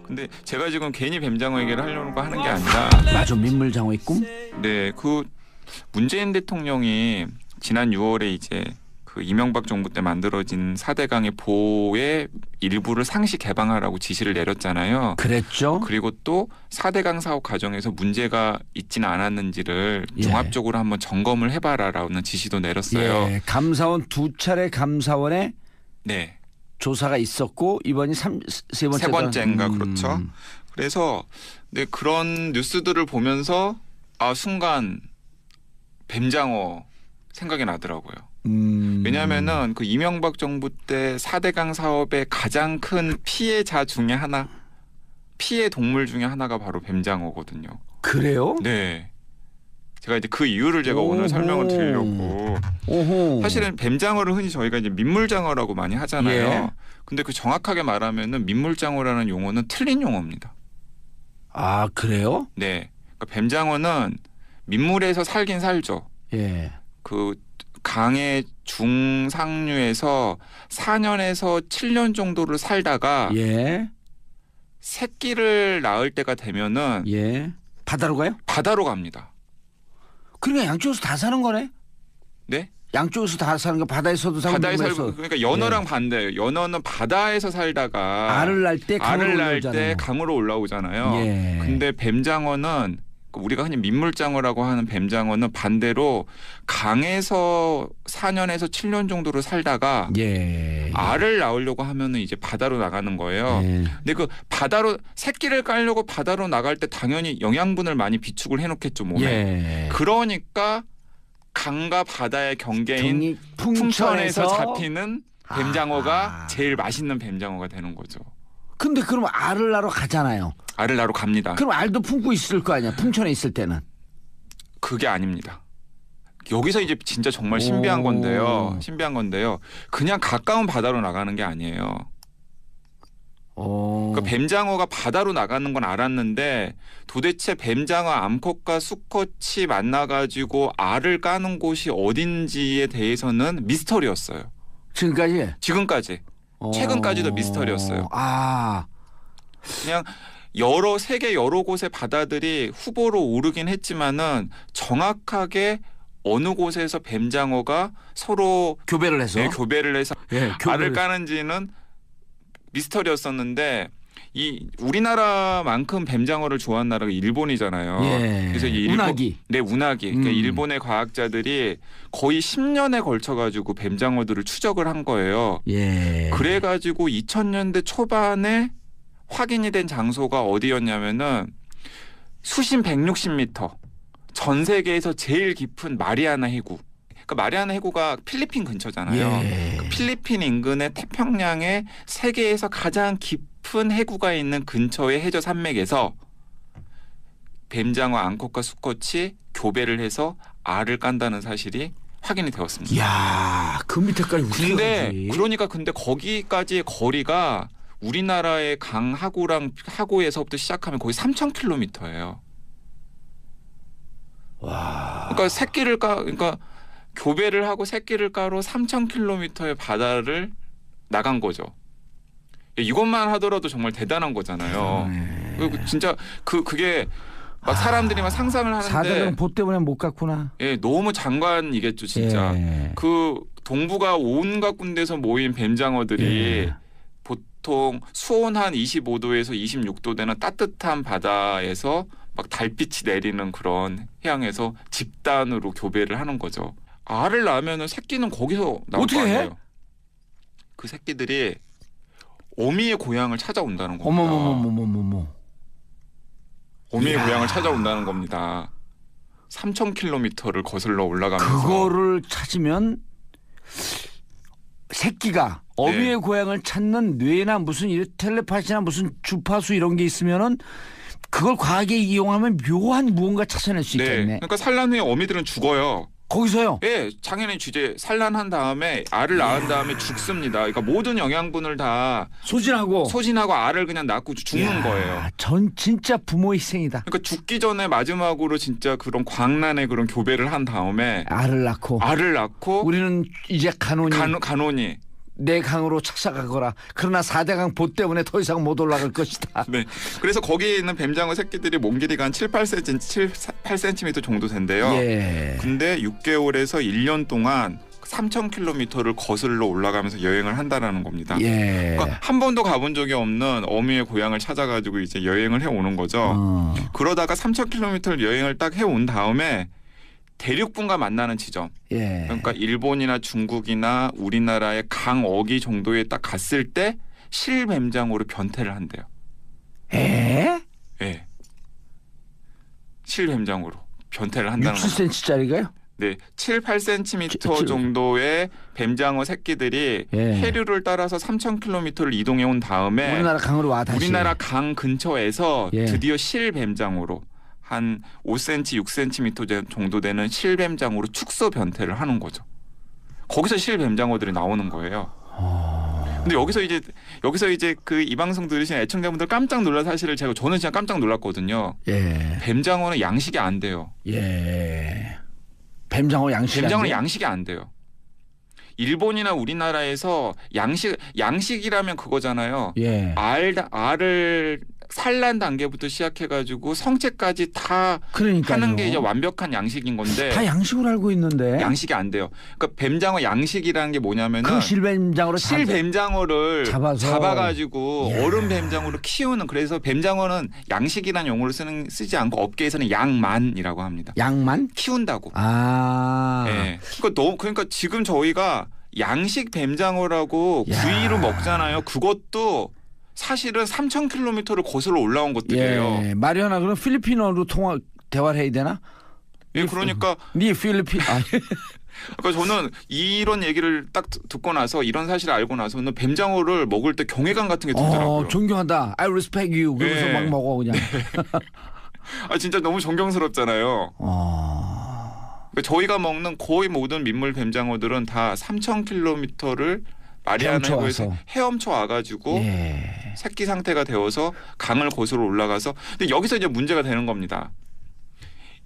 근데 제가 지금 괜히 뱀장어 얘기를 하려고 하는 게 아니라 맞아, 민물장어의 꿈? 네, 그 문재인 대통령이 지난 6월에 이제 그 이명박 정부 때 만들어진 4대강의 보의 일부를 상시 개방하라고 지시를 내렸잖아요. 그랬죠. 그리고 또 4대강 사업 과정에서 문제가 있지는 않았는지를 종합적으로 한번 점검을 해봐라라는 지시도 내렸어요. 예, 감사원 2차례 감사원에 네. 조사가 있었고 이번이 세 번째인가 그렇죠. 그래서 네, 그런 뉴스들을 보면서 순간 뱀장어 생각이 나더라고요. 왜냐하면은 그 이명박 정부 때 4대강 사업의 가장 큰 피해자 중에 하나, 피해 동물 중에 하나가 바로 뱀장어거든요. 그래요? 네. 제가 이제 그 이유를 제가 오늘 설명을 드리려고. 사실은 뱀장어를 흔히 저희가 이제 민물장어라고 많이 하잖아요. 예. 근데 그 정확하게 말하면은 민물장어라는 용어는 틀린 용어입니다. 아, 그래요? 네. 그러니까 뱀장어는 민물에서 살긴 살죠. 예. 그 강의 중상류에서 4년에서 7년 정도를 살다가 예. 새끼를 낳을 때가 되면은 예. 바다로 가요? 바다로 갑니다. 그러니까 양쪽에서 다 사는 거네? 네? 양쪽에서 다 사는 거, 바다에서도 살고 바다에 민물에서. 살고 그러니까 연어랑 반대예요. 연어는 바다에서 살다가 알을 낳을 때 강으로 올라오잖아요. 예. 근데 뱀장어는 우리가 흔히 민물장어라고 하는 뱀장어는 반대로 강에서 4년에서 7년 정도로 살다가 예. 알을 낳으려고 하면은 이제 바다로 나가는 거예요. 예. 근데 그 바다로 새끼를 깔려고 바다로 나갈 때 당연히 영양분을 많이 비축을 해놓겠죠 몸에. 예. 그러니까 강과 바다의 경계인 풍천에서 잡히는 뱀장어가 제일 맛있는 뱀장어가 되는 거죠. 근데 그럼 알을 낳으러 가잖아요. 알을 낳으러 갑니다. 그럼 알도 품고 있을 거 아니야. 풍천에 있을 때는. 그게 아닙니다. 여기서 이제 진짜 정말 신비한 건데요. 그냥 가까운 바다로 나가는 게 아니에요. 그러니까 뱀장어가 바다로 나가는 건 알았는데 도대체 뱀장어 암컷과 수컷이 만나가지고 알을 까는 곳이 어딘지에 대해서는 미스터리였어요. 지금까지. 최근까지도 미스터리였어요. 그냥 세계 여러 곳의 바다들이 후보로 오르긴 했지만은 정확하게 어느 곳에서 뱀장어가 서로 교배를 해서 알을 까는지는 미스터리였었는데 이 우리나라만큼 뱀장어를 좋아하는 나라가 일본이잖아요. 예. 그래서 운하기. 네, 운하기. 그러니까 일본의 과학자들이 거의 10년에 걸쳐 가지고 뱀장어들을 추적을 한 거예요. 예. 그래 가지고 2000년대 초반에 확인이 된 장소가 어디였냐면은 수심 160m. 전 세계에서 제일 깊은 마리아나 해구. 그러니까 마리아나 해구가 필리핀 근처잖아요. 예. 그 필리핀 인근의 태평양에 세계에서 가장 깊은 해구가 있는 근처의 해저 산맥에서 뱀장어 암컷과 수컷이 교배를 해서 알을 깐다는 사실이 확인이 되었습니다. 이야, 그 밑에까지 근데 거기까지의 거리가 우리나라의 강 하구에서부터 시작하면 거의 3,000km예요. 와. 그러니까 교배를 하고 새끼를 까러 3,000km의 바다를 나간 거죠. 이것만 하더라도 정말 대단한 거잖아요. 그리고 진짜 그게 막 사람들이 막 상상을 하는데 4대강 보 때문에 못 갔구나. 예, 너무 장관이겠죠, 진짜. 예. 그 동부가 온갖 군데서 모인 뱀장어들이 보통 수온 한 25도에서 26도 되는 따뜻한 바다에서 막 달빛이 내리는 그런 해양에서 집단으로 교배를 하는 거죠. 알을 낳으면 새끼는 거기서 나올 거 아니에요. 그 새끼들이 어미의 고향을 찾아온다는 겁니다. 어머머머머머머. 어미의 고향을 찾아온다는 겁니다. 3,000km를 거슬러 올라가면서. 그거를 찾으면 새끼가 어미의 고향을 찾는 뇌나 무슨 텔레파시나 무슨 주파수 이런 게 있으면은 그걸 과하게 이용하면 묘한 무언가 찾아낼 수 있겠네. 그러니까 산란 후에 어미들은 죽어요. 거기서요? 네, 당연히 산란한 다음에 알을 낳은 다음에 죽습니다. 그러니까 모든 영양분을 다 소진하고 알을 그냥 낳고 죽는 거예요. 전 진짜 부모 희생이다. 그러니까 죽기 전에 마지막으로 진짜 그런 광란의 그런 교배를 한 다음에 알을 낳고 우리는 이제 간혼이 내 강으로 찾아가거라. 그러나 4대강 보 때문에 더 이상 못 올라갈 것이다. 네. 그래서 거기에 있는 뱀장어 새끼들이 몸 길이가 한 8cm 정도 된대요. 예. 근데 6개월에서 1년 동안 3,000km를 거슬러 올라가면서 여행을 한다라는 겁니다. 예. 그러니까 한 번도 가본 적이 없는 어미의 고향을 찾아가지고 이제 여행을 해오는 거죠. 그러다가 3,000km를 여행을 딱 해온 다음에 대륙분과 만나는 지점. 예. 그러니까 일본이나 중국이나 우리나라의 강 어기 정도에 딱 갔을 때 실뱀장어로 변태를 한대요. 에? 예. 실뱀장어로 변태를 한다는 6, 거죠. 7cm짜리가요? 네, 7, 8cm 칠- 정도의 뱀장어 새끼들이 예. 해류를 따라서 3,000km를 이동해 온 다음에 우리나라 강으로 와 다시. 우리나라 강 근처에서 예. 드디어 실뱀장어로 한 5cm, 6cm 정도 되는 실뱀장어로 축소 변태를 하는 거죠. 거기서 실뱀장어들이 나오는 거예요. 근데 여기서 이제 그 이 방송 들으신 애청자분들 깜짝 놀랄 사실을 저는 진짜 깜짝 놀랐거든요. 예. 뱀장어는 양식이 안 돼요. 예. 뱀장어 양식. 뱀장어는 양식이 안 돼요. 일본이나 우리나라에서 양식이라면 그거잖아요. 예. 알을 산란 단계부터 시작해가지고 성체까지 다 그러니까요. 하는 게 이제 완벽한 양식인 건데 다 양식으로 알고 있는데. 양식이 안 돼요. 그러니까 뱀장어 양식이라는 게 뭐냐면은 그 실뱀장어로 실뱀장어를 잡아가지고 이야. 어른 뱀장어로 키우는 그래서 뱀장어는 양식이라는 용어를 쓰지 않고 업계에서는 양만이라고 합니다. 양만? 키운다고. 아. 네. 그러니까 지금 저희가 양식 뱀장어라고 야. 구이로 먹잖아요. 그것도 사실은 3,000km를 거슬러 올라온 것들이에요. 예. 마리아나 그럼 필리핀어로 대화를 해야 되나? 예, 그러니까 네 필리핀. 아. 그러니까 저는 이런 얘기를 딱 듣고 나서 이런 사실을 알고 나서는 뱀장어를 먹을 때 경외감 같은 게 들더라고요. 존경한다. I respect you. 그러면서 예. 막 먹어 그냥. 아 진짜 너무 존경스럽잖아요. 그러니까 저희가 먹는 거의 모든 민물 뱀장어들은 다 3,000km를 마리아나 해구에서 헤엄쳐 와가지고 예. 새끼 상태가 되어서 강을 거슬러 올라가서 근데 여기서 이제 문제가 되는 겁니다.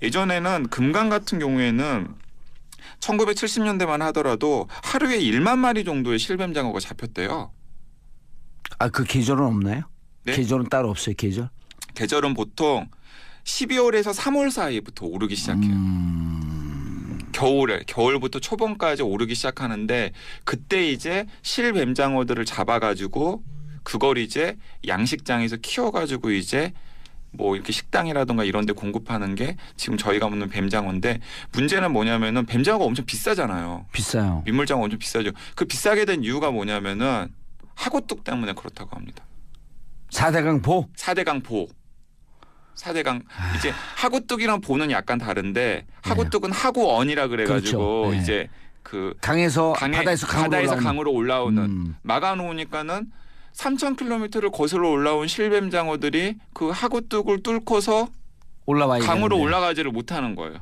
예전에는 금강 같은 경우에는 1970년대만 하더라도 하루에 1만 마리 정도의 실뱀장어가 잡혔대요. 아, 그 계절은 없나요? 네? 계절은 따로 없어요. 계절? 계절은 보통 12월에서 3월 사이부터 오르기 시작해요. 겨울부터 초봄까지 오르기 시작하는데 그때 이제 실뱀장어들을 잡아가지고 그걸 이제 양식장에서 키워가지고 이제 뭐 이렇게 식당이라든가 이런 데 공급하는 게 지금 저희가 먹는 뱀장어인데 문제는 뭐냐면은 뱀장어가 엄청 비싸잖아요. 비싸요. 민물장어 엄청 비싸죠. 그 비싸게 된 이유가 뭐냐면은 하구뚝 때문에 그렇다고 합니다. 4대강 보? 4대강 보. 4대강 이제 하구뚝이랑 보는 약간 다른데 하구뚝은 하구언이라 그래가지고 그렇죠. 네. 이제 그 바다에서 강으로 강으로 올라오는 막아놓으니까는 3,000km를 거슬러 올라온 실뱀장어들이 그 하구뚝을 뚫고서 올라와야 강으로 되는데. 올라가지를 못하는 거예요.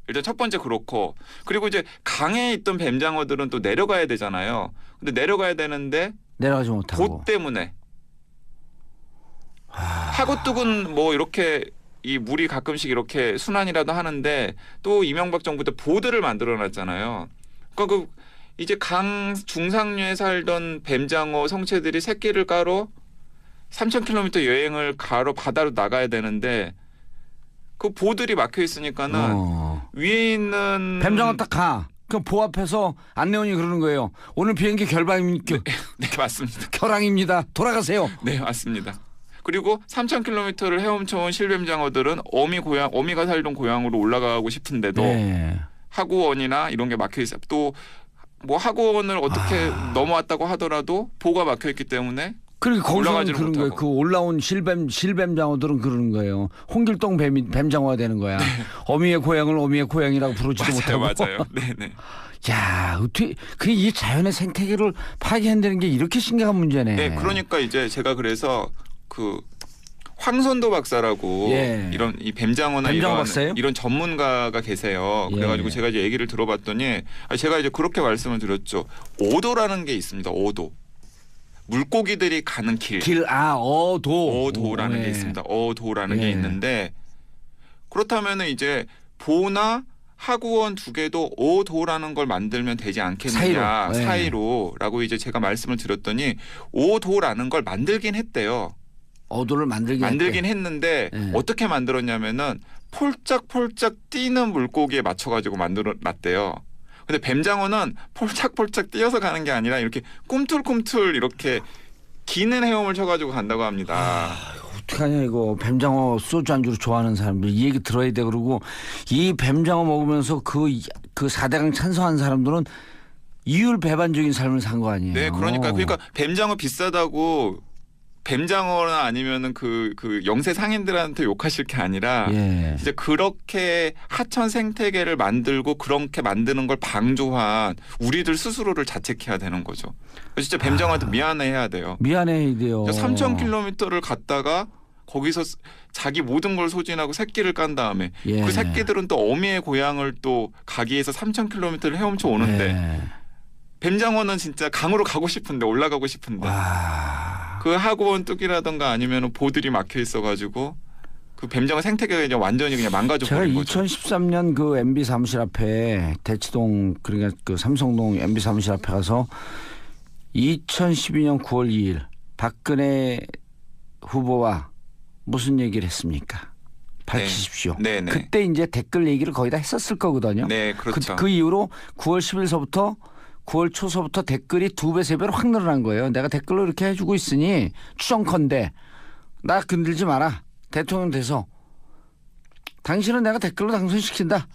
일단 첫 번째 그렇고 그리고 이제 강에 있던 뱀장어들은 또 내려가야 되잖아요. 근데 내려가야 되는데 내려가지 못하고. 보 때문에 하구뚝은 뭐 이렇게 이 물이 가끔씩 이렇게 순환이라도 하는데 또 이명박 정부 때 보드를 만들어놨잖아요. 그러니까 그 이제 강 중상류에 살던 뱀장어 성체들이 새끼를 까러 3,000km 여행을 가러 바다로 나가야 되는데 그 보들이 막혀 있으니까는 위에 있는 뱀장어 딱 가. 그 보 앞에서 안내원이 그러는 거예요. 오늘 비행기 결방입니까? 네 맞습니다. 결항입니다. 돌아가세요. 네 맞습니다. 그리고 3,000km를 헤엄쳐온 실뱀장어들은 어미가 살던 고향으로 올라가고 싶은데도 네. 하구원이나 이런 게 막혀 있어요. 또 뭐 하구원을 어떻게 넘어왔다고 하더라도 보가 막혀 있기 때문에 그리고 거기서 올라가지를 그런 거예요. 못하고. 그 올라온 실뱀장어들은 그러는 거예요. 홍길동 뱀장어가 되는 거야. 어미의 고향을 어미의 고향이라고 부르지도 못하고. 맞아요. 네네. 야, 어떻게 이 자연의 생태계를 파괴한다는 게 이렇게 심각한 문제네. 네, 그러니까 이제 제가 그래서 그 황선도 박사라고 예. 이런 이 뱀장어나 뱀장어 박사예요? 이런 전문가가 계세요. 예. 그래가지고 제가 이제 얘기를 들어봤더니 제가 이제 그렇게 말씀을 드렸죠. 오도라는 게 있습니다. 오도. 물고기들이 가는 길. 어도. 어도라는 게 있습니다. 어도라는 게 있는데 그렇다면은 이제 보나 하구원 두 개도 오도라는 걸 만들면 되지 않겠느냐 사이로. 사이로라고 이제 제가 말씀을 드렸더니 오도라는 걸 만들긴 했대요. 어도를 만들긴 했는데 네. 어떻게 만들었냐면은 폴짝폴짝 뛰는 물고기에 맞춰가지고 만들어놨대요. 근데 뱀장어는 폴짝폴짝 뛰어서 가는 게 아니라 이렇게 꿈틀꿈틀 이렇게 기는 헤엄을 쳐가지고 간다고 합니다. 어떡하냐 이거. 뱀장어 소주 안주로 좋아하는 사람들 이 얘기 들어야 돼. 그리고 이 뱀장어 먹으면서 그 4대강 찬성한 사람들은 이율배반적인 삶을 산 거 아니에요. 네, 그러니까 뱀장어 비싸다고 뱀장어나 아니면은 그 영세 상인들한테 욕하실 게 아니라 예. 진짜 그렇게 하천 생태계를 만들고 그렇게 만드는 걸 방조한 우리들 스스로를 자책해야 되는 거죠. 진짜 뱀장어한테 미안해야 돼요. 미안해야 돼요. 3,000km를 갔다가 거기서 자기 모든 걸 소진하고 새끼를 깐 다음에 예. 그 새끼들은 또 어미의 고향을 또 가기 위해서 3,000km를 헤엄쳐 오는데 예. 뱀장어는 진짜 강으로 가고 싶은데 올라가고 싶은데 와. 그 하구원 뚝이라든가 아니면 보들이 막혀 있어가지고 그 뱀장어 생태계가 그냥 완전히 그냥 망가져 제가 버린 거죠. 2013년 그 MB 사무실 앞에 대치동 그러니까 그 삼성동 MB 사무실 앞에 가서 2012년 9월 2일 박근혜 후보와 무슨 얘기를 했습니까? 밝히십시오. 네, 네. 그때 이제 댓글 얘기를 거의 다 했었을 거거든요. 네, 그렇죠. 그 이후로 9월 10일서부터 9월 초서부터 댓글이 2배, 3배로 확 늘어난 거예요. 내가 댓글로 이렇게 해주고 있으니 추정컨대 나 건들지 마라. 대통령 돼서 당신은 내가 댓글로 당선시킨다.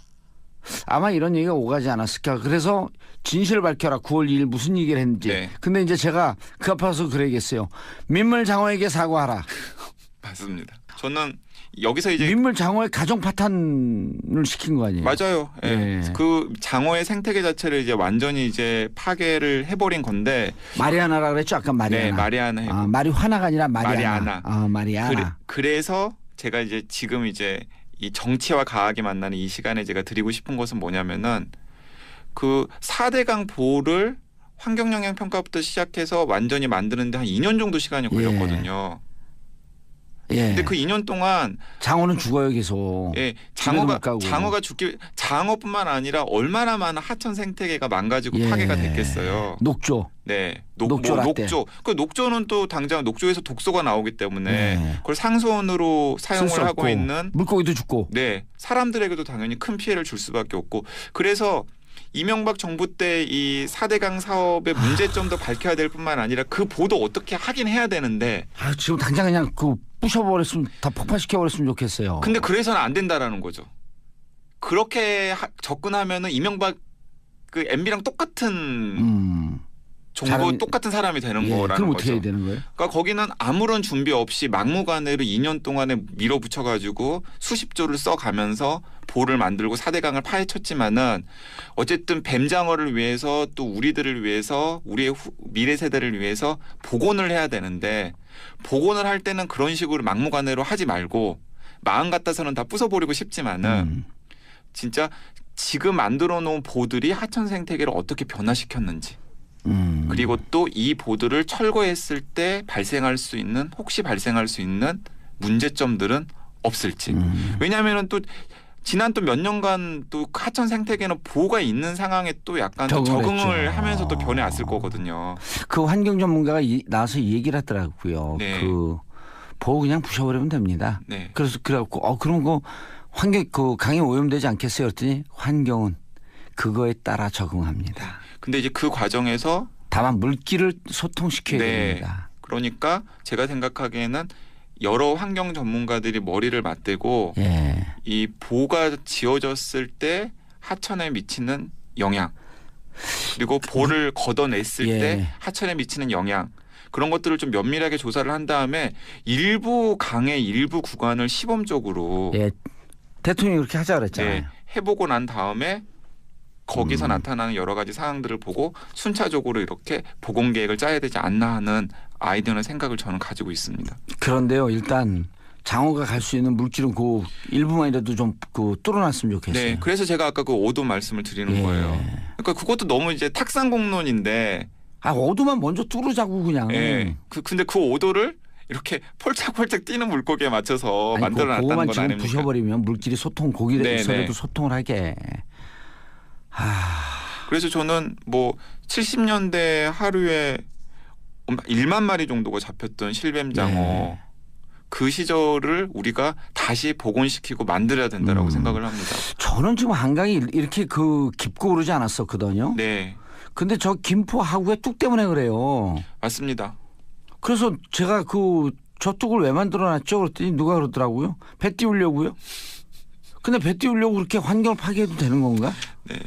아마 이런 얘기가 오가지 않았을까. 그래서 진실을 밝혀라. 9월 2일 무슨 얘기를 했는지. 네. 근데 이제 제가 그 앞에서 그래야겠어요. 민물장어에게 사과하라. 맞습니다. 저는 여기서 이제 민물장어의 가정 파탄을 시킨 거 아니에요? 맞아요. 예. 예. 그 장어의 생태계 자체를 이제 완전히 이제 파괴를 해버린 건데. 마리아나라 그랬죠? 아까 마리아나. 네, 마리아나. 아, 마리화나가 아니라 마리아나. 마리아나. 아, 마리아나. 그래서 제가 이제 지금 이제 이 정치와 과학이 만나는 이 시간에 제가 드리고 싶은 것은 뭐냐면은 그 4대강 보호를 환경영향평가부터 시작해서 완전히 만드는데 한 2년 정도 시간이 걸렸거든요. 예. 근데 그 2년 동안 장어는 죽어요 계속. 예, 집에도 못 가고. 장어뿐만 아니라 얼마나 많은 하천 생태계가 망가지고 예. 파괴가 됐겠어요. 녹조. 네, 녹조 라떼. 녹조. 그 녹조는 또 당장 녹조에서 독소가 나오기 때문에 네. 그걸 상수원으로 쓸 사용을 수 하고 없고, 있는 물고기도 죽고. 네, 사람들에게도 당연히 큰 피해를 줄 수밖에 없고 그래서 이명박 정부 때 이 4대강 사업의 문제점도 밝혀야 될 뿐만 아니라 그 보도 어떻게 하긴 해야 되는데 아, 지금 당장 그냥 그 부셔버렸으면 다 폭파시켜버렸으면 좋겠어요. 근데 그래서는 안 된다라는 거죠. 그렇게 접근하면은 이명박 그 MB랑 똑같은 정보 똑같은 사람이 되는 예, 거라는 그럼 거죠. 어떻게 해야 되는 거예요? 그러니까 거기는 아무런 준비 없이 막무가내로 2년 동안에 밀어붙여가지고 수십 조를 써가면서 보를 만들고 4대강을 파헤쳤지만은 어쨌든 뱀장어를 위해서 또 우리들을 위해서 우리의 미래 세대를 위해서 복원을 해야 되는데 복원을 할 때는 그런 식으로 막무가내로 하지 말고 마음 같아서는 다 부숴버리고 싶지만은 진짜 지금 만들어 놓은 보들이 하천 생태계를 어떻게 변화시켰는지 그리고 또 이 보드를 철거했을 때 혹시 발생할 수 있는 문제점들은 없을지. 왜냐하면은 또 지난 또 몇 년간 또 하천 생태계는 보호가 있는 상황에 또 약간 적응을 하면서 또 변해왔을 거거든요. 그 환경 전문가가 나와서 이 얘기를 하더라고요. 네. 그 보호 그냥 부셔버리면 됩니다. 네. 그래서 그래갖고 그럼 그 환경 그 강이 오염되지 않겠어요? 그랬더니 환경은 그거에 따라 적응합니다. 근데 이제 그 과정에서 다만 물기를 소통시켜야 됩니다. 그러니까 제가 생각하기에는 여러 환경 전문가들이 머리를 맞대고 예. 이 보가 지어졌을 때 하천에 미치는 영향 그리고 보를 걷어냈을 예. 때 하천에 미치는 영향 그런 것들을 좀 면밀하게 조사를 한 다음에 일부 강의 일부 구간을 시범적으로 예. 대통령이 그렇게 하자 그랬잖아요. 해보고 난 다음에 거기서 나타나는 여러 가지 사항들을 보고 순차적으로 이렇게 복원 계획을 짜야 되지 않나 하는 아이디어나 생각을 저는 가지고 있습니다. 그런데요, 일단 장어가 갈 수 있는 물질은 그 일부만이라도 좀 그 뚫어놨으면 좋겠어요. 네, 그래서 제가 아까 그 오도 말씀을 드리는 예. 거예요. 그러니까 그것도 너무 이제 탁상공론인데. 오도만 먼저 뚫으자고 그냥. 예. 근데 그 오도를 이렇게 폴짝폴짝 뛰는 물고기에 맞춰서 만들어놨다는 그거만 건 지금 아닙니까? 부셔버리면 물질이 고기에서라도 소통을 하게. 그래서 저는 뭐 70년대 하루에 1만 마리 정도가 잡혔던 실뱀장어 네. 그 시절을 우리가 다시 복원시키고 만들어야 된다라고 생각을 합니다. 저는 지금 한강이 이렇게 그 깊고 그러지 않았었거든요. 네, 근데 저 김포 하구의 뚝 때문에 그래요. 맞습니다. 그래서 제가 저 뚝을 왜 만들어놨죠? 그랬더니 누가 그러더라고요. 배 띄우려고요. 근데 배 띄우려고 그렇게 환경을 파괴해도 되는 건가? 네.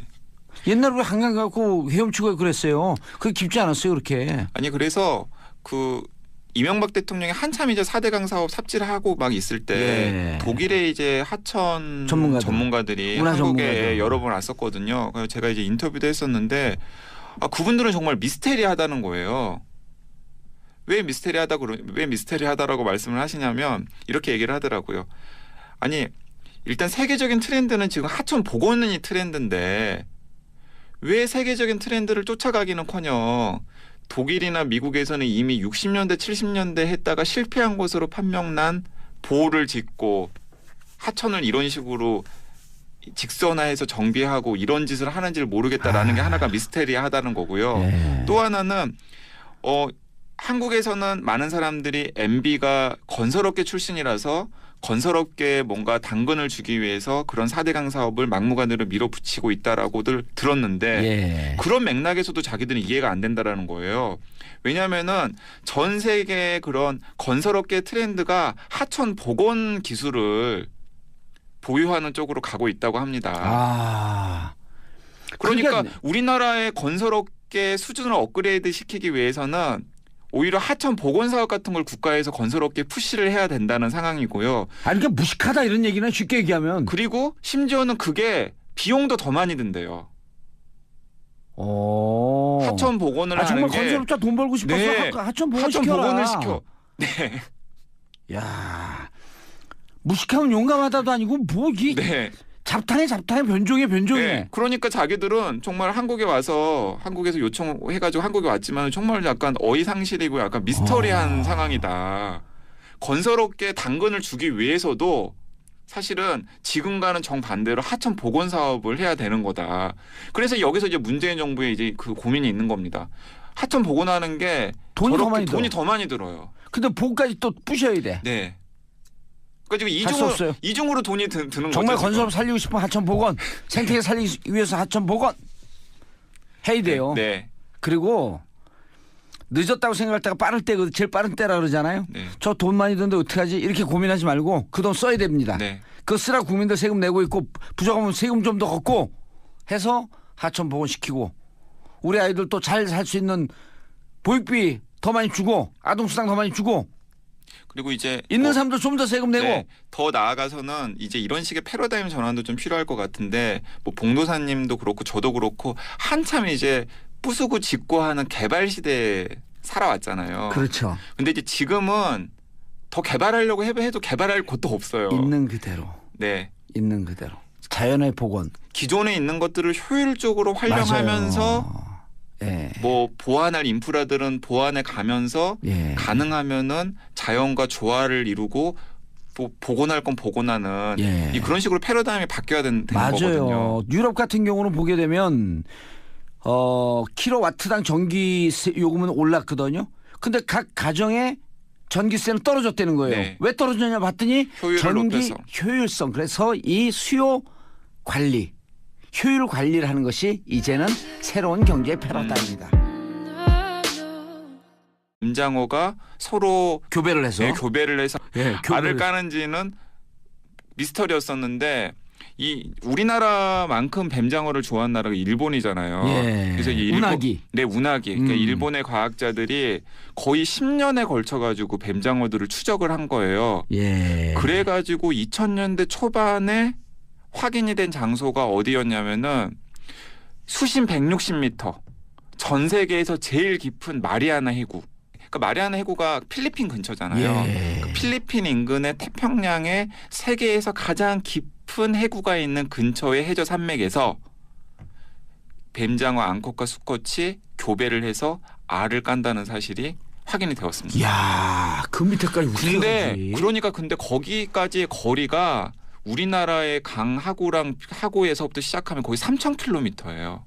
옛날에 한강 가고 헤엄치고 그랬어요. 그게 깊지 않았어요, 그렇게. 아니 그래서 그 이명박 대통령이 한참 이제 4대강 사업 삽질을 하고 막 있을 때 예. 독일의 이제 하천 전문가들이 문화 한국에 전문가들. 여러 번 왔었거든요. 그래서 제가 이제 인터뷰도 했었는데 그분들은 정말 미스테리하다는 거예요. 왜 미스테리하다라고 말씀을 하시냐면 이렇게 얘기를 하더라고요. 아니 일단 세계적인 트렌드는 지금 하천 복원이 트렌드인데 왜 세계적인 트렌드를 쫓아가기는커녕 독일이나 미국에서는 이미 60년대 70년대 했다가 실패한 것으로 판명난 보호를 짓고 하천을 이런 식으로 직선화해서 정비하고 이런 짓을 하는지를 모르겠다라는 게 하나가 미스테리하다는 거고요. 예. 또 하나는 한국에서는 많은 사람들이 MB가 건설업계 출신이라서 건설업계에 뭔가 당근을 주기 위해서 그런 4대강 사업을 막무가내로 밀어붙이고 있다라고들 들었는데 예. 그런 맥락에서도 자기들은 이해가 안 된다라는 거예요. 왜냐하면은 전 세계의 그런 건설업계 트렌드가 하천 복원 기술을 보유하는 쪽으로 가고 있다고 합니다. 그러니까 우리나라의 건설업계 수준을 업그레이드 시키기 위해서는 오히려 하천 복원 사업 같은 걸 국가에서 건설업계 푸시를 해야 된다는 상황이고요. 아니 그러니까 무식하다 이런 얘기는 쉽게 얘기하면. 그리고 심지어는 그게 비용도 더 많이 든대요. 하천 복원을 하는 정말 게 건설업자 돈 벌고 싶어서 네. 하천 복원 하천 시켜라. 복원을 시켜. 네. 야, 무식하면 용감하다도 아니고 뭐이 네. 잡탕에 변종에. 네. 그러니까 자기들은 정말 한국에서 요청해가지고 한국에 왔지만 정말 약간 어이상실이고 약간 미스터리한 상황이다. 건설업계 당근을 주기 위해서도 사실은 지금과는 정반대로 하천 복원 사업을 해야 되는 거다. 그래서 여기서 이제 문재인 정부의 이제 그 고민이 있는 겁니다. 하천 복원하는 게 돈이 더 많이 들어요. 근데 복까지 또 부셔야 돼. 네. 그러니까 지금 이중으로 돈이 드는 거죠. 정말 건설업 살리고 싶으면 하천 복원, 생태계 살리기 위해서 하천 복원 해야 돼요. 네. 그리고 늦었다고 생각할 때가 빠를 때거든. 제일 빠른 때라 그러잖아요. 네. 저 돈 많이 드는데 어떡하지? 이렇게 고민하지 말고 그 돈 써야 됩니다. 네. 그거 쓰라 국민들 세금 내고 있고 부족하면 세금 좀 더 걷고 해서 하천 복원시키고 우리 아이들 또 잘 살 수 있는 보육비 더 많이 주고 아동수당 더 많이 주고 그리고 이제 있는 사람들 좀 더 세금 내고 네, 더 나아가서는 이제 이런 식의 패러다임 전환도 좀 필요할 것 같은데 뭐 봉도사님도 그렇고 저도 그렇고 한참 이제 부수고 짓고 하는 개발 시대에 살아왔잖아요. 그렇죠. 근데 이제 지금은 더 개발하려고 해도 개발할 곳도 없어요. 있는 그대로. 네. 있는 그대로. 자연의 복원. 기존에 있는 것들을 효율적으로 활용하면서 예. 뭐 보완할 인프라들은 보완해 가면서 예. 가능하면은 자연과 조화를 이루고 복원할 건 복원하는 예. 그런 식으로 패러다임이 바뀌어야 되는 맞아요. 거거든요. 유럽 같은 경우는 보게 되면 킬로와트당 전기 요금은 올랐거든요. 근데 각 가정의 전기세는 떨어졌다는 거예요. 네. 왜 떨어졌냐 봤더니 효율을 전기 높여서. 효율성. 그래서 이 수요 관리, 효율 관리를 하는 것이 이제는 새로운 경제의 패러다임이다. 뱀장어가 서로 교배를 해서 교배를 해서 예, 알을 까는지는 미스터리였었는데 이 우리나라만큼 뱀장어를 좋아하는 나라가 일본이잖아요. 예. 그래서 운하기. 네, 운하기. 그러니까 일본의 과학자들이 거의 10년에 걸쳐 가지고 뱀장어들을 추적을 한 거예요. 예. 그래 가지고 2000년대 초반에 확인이 된 장소가 어디였냐면은 수심 160m. 전 세계에서 제일 깊은 마리아나 해구. 그러니까 마리아나 해구가 필리핀 근처잖아요. 예. 그 필리핀 인근의 태평양에 세계에서 가장 깊은 해구가 있는 근처의 해저 산맥에서 뱀장어, 앙컷과 수컷이 교배를 해서 알을 깐다는 사실이 확인이 되었습니다. 야, 그 밑에까지 근데 그러니까 거기까지의 거리가 우리나라의 강 하구에서부터 시작하면 거의 3,000km예요.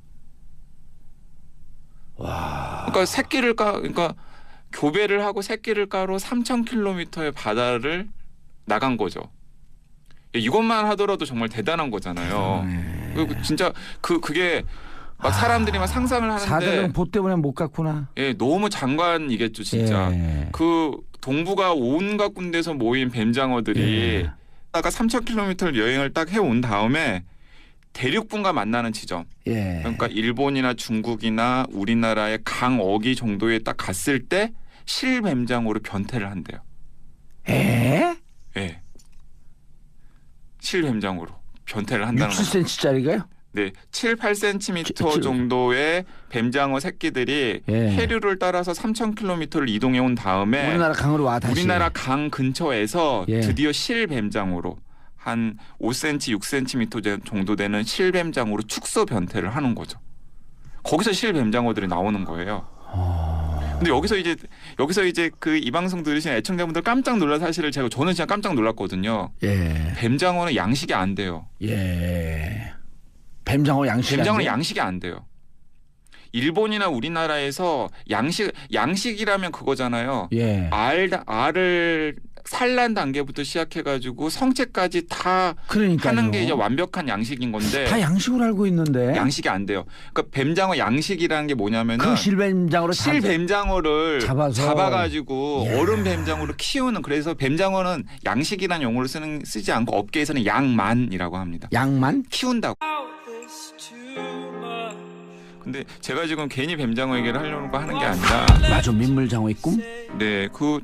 와. 그러니까 그러니까 교배를 하고 새끼를 까로 3,000km의 바다를 나간 거죠. 이것만 하더라도 정말 대단한 거잖아요. 그리고 진짜 그게 막 사람들이 막 상상을 하는데 사대강 보 때문에 못 갔구나. 예, 너무 장관이겠죠, 진짜. 예. 그 동부가 온갖 군데서 모인 뱀장어들이 아까 3,000km를 여행을 딱 해온 다음에 대륙분과 만나는 지점. 예. 그러니까 일본이나 중국이나 우리나라의 강 어기 정도에 딱 갔을 때 실뱀장어로 변태를 한대요. 에? 예. 실뱀장어로 변태를 한다는 6, 거죠. 7cm짜리가요? 네, 7, 8cm 칠- 정도의 뱀장어 새끼들이 예. 해류를 따라서 3,000km를 이동해 온 다음에 우리나라 강으로 와 다시. 우리나라 강 근처에서 예. 드디어 실뱀장어로 한 5cm, 6cm 정도 되는 실뱀장어로 축소 변태를 하는 거죠. 거기서 실뱀장어들이 나오는 거예요. 근데 여기서 이제 그 이 방송 들으신 애청자분들 깜짝 놀랄 사실을 저는 진짜 깜짝 놀랐거든요. 예. 뱀장어는 양식이 안 돼요. 예. 뱀장어 양식. 뱀장어는 양식이 안 돼요. 일본이나 우리나라에서 양식이라면 그거잖아요. 예. 알을 산란 단계부터 시작해가지고 성체까지 다 그러니까요. 하는 게 이제 완벽한 양식인 건데 다 양식으로 알고 있는데. 양식이 안 돼요. 그러니까 뱀장어 양식이라는 게 뭐냐면은 그 실뱀장어로 실뱀장어를 잡아가지고 이야. 어른 뱀장어로 키우는 그래서 뱀장어는 양식이라는 용어를 쓰지 않고 업계에서는 양만이라고 합니다. 양만? 키운다고. 근데 제가 지금 괜히 뱀장어 얘기를 하려고 하는 게 아니라 맞아, 민물장어의 꿈? 네, 그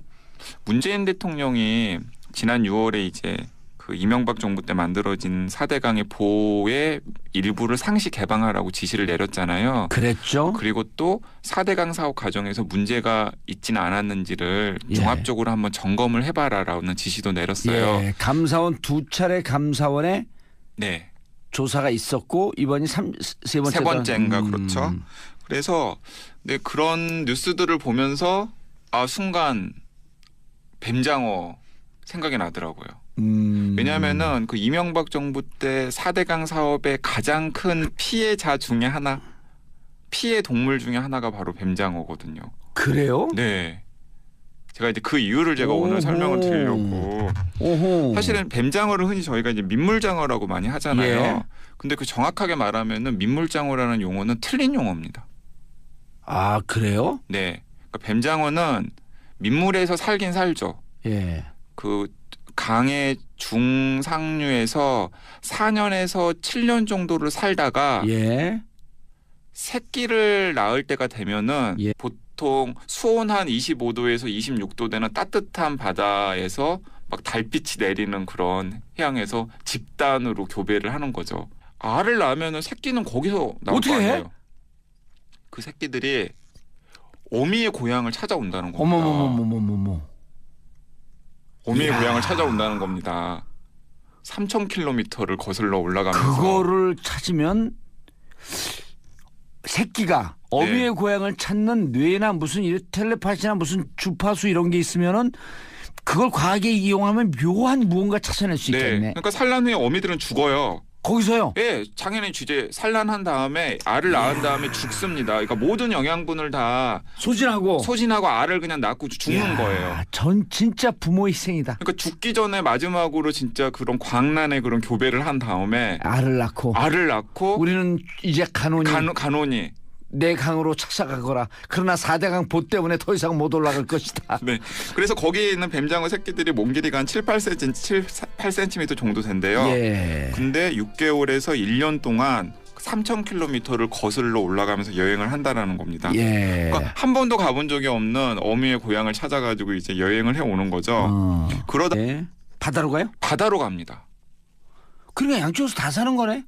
문재인 대통령이 지난 6월에 이제 그 이명박 정부 때 만들어진 4대강의 보의 일부를 상시 개방하라고 지시를 내렸잖아요. 그랬죠. 그리고 또 4대강 사업 과정에서 문제가 있지는 않았는지를 예. 종합적으로 한번 점검을 해봐라라는 지시도 내렸어요. 예. 감사원 2차례 감사원에 네, 조사가 있었고 이번이 세 번째. 세 번째인가 그렇죠. 그래서 네, 그런 뉴스들을 보면서 순간 뱀장어 생각이 나더라고요. 왜냐하면은 그 이명박 정부 때 4대강 사업의 가장 큰 피해자 중에 하나, 피해 동물 중에 하나가 바로 뱀장어거든요. 그래요? 네. 제가 이제 그 이유를 제가 오호. 오늘 설명을 드리려고. 오호. 사실은 뱀장어를 흔히 저희가 이제 민물장어라고 많이 하잖아요. 예. 근데 그 정확하게 말하면은 민물장어라는 용어는 틀린 용어입니다. 아, 그래요? 네. 그러니까 뱀장어는 민물에서 살긴 살죠. 예. 그 강의 중상류에서 4년에서 7년 정도를 살다가 예. 새끼를 낳을 때가 되면은 예. 보통 수온 한 25도에서 26도 되는 따뜻한 바다에서 막 달빛이 내리는 그런 해양에서 집단으로 교배를 하는 거죠. 알을 낳으면은 새끼는 거기서 나올 어떻게 거 해? 아니에요. 그 새끼들이 어미의 고향을 찾아온다는 겁니다. 어머머머머머머. 어미의 이야. 고향을 찾아온다는 겁니다. 3,000km를 거슬러 올라가면서 그거를 찾으면 새끼가 어미의 네. 고향을 찾는 뇌나 무슨 텔레파시나 무슨 주파수 이런 게 있으면은 그걸 과하게 이용하면 묘한 무언가 찾아낼 수 네. 있겠네. 그러니까 산란 후에 어미들은 죽어요. 거기서요. 예, 당연히 주제 산란한 다음에 알을 낳은 다음에 죽습니다. 그러니까 모든 영양분을 다 소진하고. 소진하고 알을 그냥 낳고 죽는 이야, 거예요. 전 진짜 부모 희생이다. 그러니까 죽기 전에 마지막으로 진짜 그런 광란의 그런 교배를 한 다음에 알을 낳고. 알을 낳고 우리는 이제 간혼이 간혼이 내 강으로 착착하거라. 그러나 4대강 보 때문에 더 이상 못 올라갈 것이다. 네. 그래서 거기에 있는 뱀장어 새끼들이 몸 길이가 한 8cm 정도 된대요. 예. 근데 6개월에서 1년 동안 3,000km를 거슬러 올라가면서 여행을 한다라는 겁니다. 예. 그러니까 한 번도 가본 적이 없는 어미의 고향을 찾아가지고 이제 여행을 해 오는 거죠. 그러다 예. 바다로 가요? 바다로 갑니다. 그러니까 양쪽에서 다 사는 거네.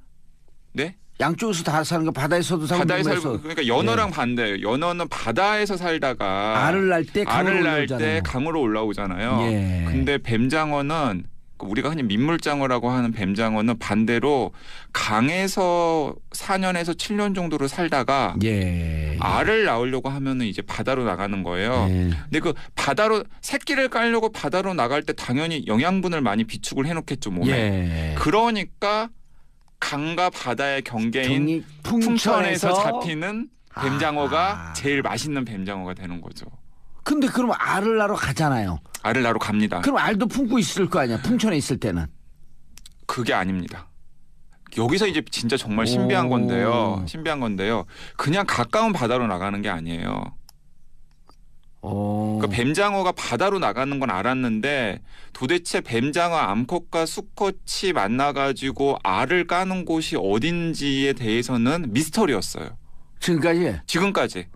네? 양쪽에서 다 사는 거 바다에서도 살고 바다에 물에서. 살고 그러니까 연어랑 반대예요. 연어는 바다에서 살다가 알을 낳을 때 강으로 알을 낳을 올라오잖아요. 때 강으로 올라오잖아요. 예. 근데 뱀장어는 우리가 흔히 민물장어라고 하는 뱀장어는 반대로 강에서 4년에서 7년 정도로 살다가 예. 알을 낳으려고 하면은 이제 바다로 나가는 거예요. 예. 근데 그 바다로 새끼를 깔려고 바다로 나갈 때 당연히 영양분을 많이 비축을 해놓겠죠 몸에. 예. 그러니까 강과 바다의 경계인 풍천에서 잡히는 뱀장어가 제일 맛있는 뱀장어가 되는 거죠. 근데 그럼 알을 낳으러 가잖아요. 알을 낳으러 갑니다. 그럼 알도 품고 있을 거 아니야. 풍천에 있을 때는. 그게 아닙니다. 여기서 이제 진짜 정말 신비한 건데요. 그냥 가까운 바다로 나가는 게 아니에요. 그러니까 뱀장어가 바다로 나가는 건 알았는데 도대체 뱀장어 암컷과 수컷이 만나가지고 알을 까는 곳이 어딘지에 대해서는 미스터리였어요. 지금까지.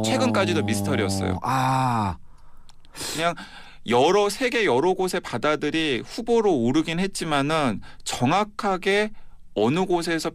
최근까지도 미스터리였어요. 그냥 세계 여러 곳의 바다들이 후보로 오르긴 했지만은 정확하게 어느 곳에서